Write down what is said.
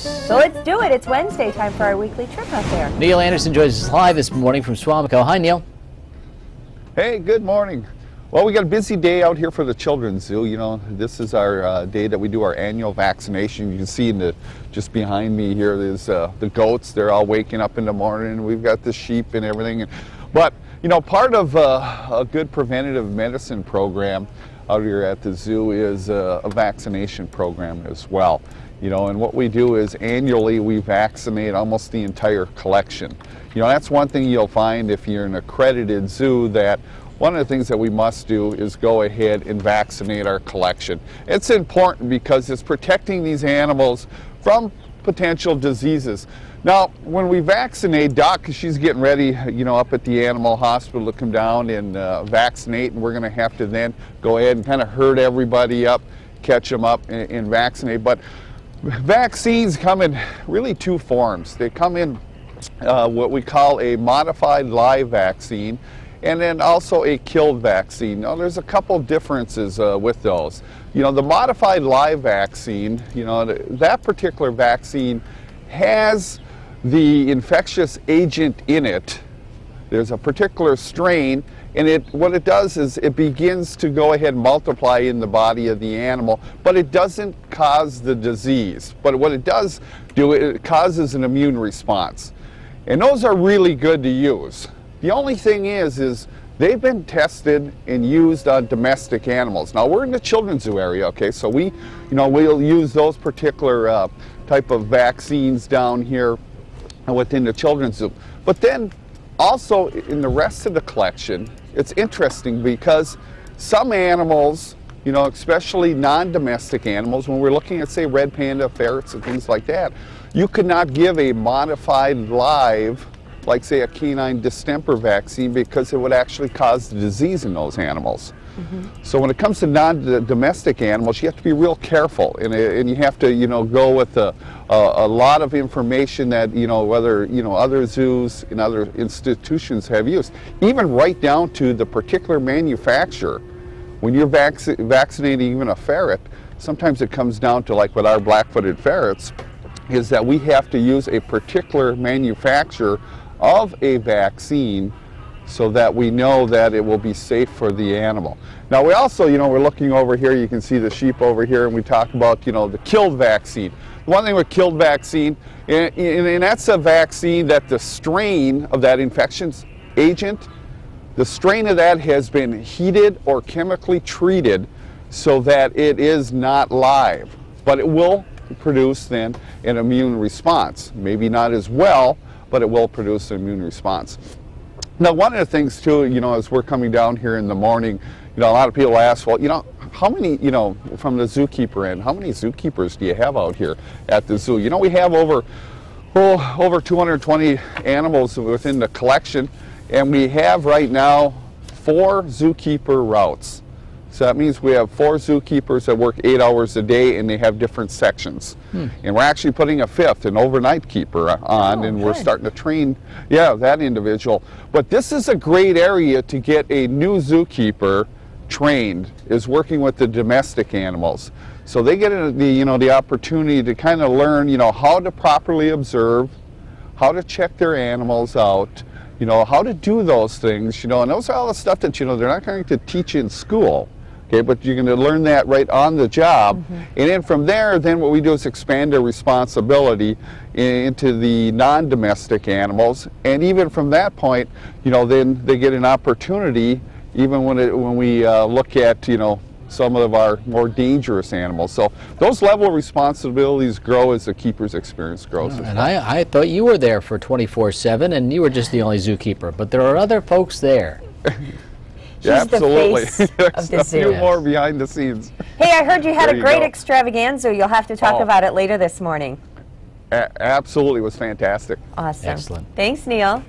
So let's do it. It's Wednesday, time for our weekly trip out there. Neil Anderson joins us live this morning from Suamico. Hi, Neil. Hey, good morning. Well, we got a busy day out here for the Children's Zoo. You know, this is our day that we do our annual vaccination. You can see just behind me here is the goats. They're all waking up in the morning. We've got the sheep and everything. But, you know, part of a good preventative medicine program out here at the zoo is a vaccination program as well. You know, and what we do is annually we vaccinate almost the entire collection. You know, that's one thing you'll find if you're an accredited zoo, that one of the things that we must do is go ahead and vaccinate our collection. It's important because it's protecting these animals from potential diseases. Now, when we vaccinate, Doc, she's getting ready, you know, up at the animal hospital to come down and vaccinate, and we're going to have to then go ahead and kind of herd everybody up, catch them up and vaccinate. But vaccines come in really two forms. They come in what we call a modified live vaccine, and then also a killed vaccine. Now, there's a couple differences with those. You know, the modified live vaccine, you know, that particular vaccine has the infectious agent in it. There's a particular strain, and what it does is it begins to go ahead and multiply in the body of the animal, but it doesn't cause the disease. But what it does do, it causes an immune response. And those are really good to use. The only thing is they've been tested and used on domestic animals. Now, we're in the Children's Zoo area, okay, so we'll use those particular type of vaccines down here within the Children's Zoo. But then also in the rest of the collection, it's interesting because some animals, you know, especially non-domestic animals, when we're looking at, say, red panda, ferrets, and things like that, you could not give a modified live, like, say, a canine distemper vaccine, because it would actually cause the disease in those animals. So when it comes to non-domestic animals, you have to be real careful, and you have to, you know, go with a lot of information that, you know, whether, you know, other zoos and other institutions have used, even right down to the particular manufacturer. When you're vaccinating even a ferret, sometimes it comes down to, like with our black-footed ferrets, is that we have to use a particular manufacturer of a vaccine so that we know that it will be safe for the animal. Now, we also, you know, we're looking over here, you can see the sheep over here, and we talk about, you know, the killed vaccine. One thing with killed vaccine, and that's a vaccine that the strain of that infection agent, the strain of that has been heated or chemically treated so that it is not live, but it will produce then an immune response. Maybe not as well, but it will produce an immune response. Now, one of the things too, you know, as we're coming down here in the morning, you know, a lot of people ask, well, you know, how many, you know, from the zookeeper end, how many zookeepers do you have out here at the zoo? You know, we have over 220 animals within the collection, and we have right now 4 zookeeper routes. So that means we have 4 zookeepers that work 8 hours a day, and they have different sections. And we're actually putting a 5th, an overnight keeper on, and we're starting to train, that individual. But this is a great area to get a new zookeeper trained, is working with the domestic animals. So they get the opportunity to kind of learn, you know, how to properly observe, how to check their animals out, you know, how to do those things, you know, and those are all the stuff that, you know, they're not going to teach in school. Okay, but you're going to learn that right on the job. And then from there, then what we do is expand their responsibility into the non-domestic animals. And even from that point, you know, then they get an opportunity, even when we look at, you know, some of our more dangerous animals. So those level of responsibilities grow as the keeper's experience grows. And I thought you were there for 24/7, and you were just the only zookeeper, but there are other folks there. Yeah, absolutely. The face of the zoo. A few more behind the scenes. Hey, I heard you had a great extravaganza. You'll have to talk about it later this morning. Absolutely, it was fantastic. Awesome. Excellent. Thanks, Neil.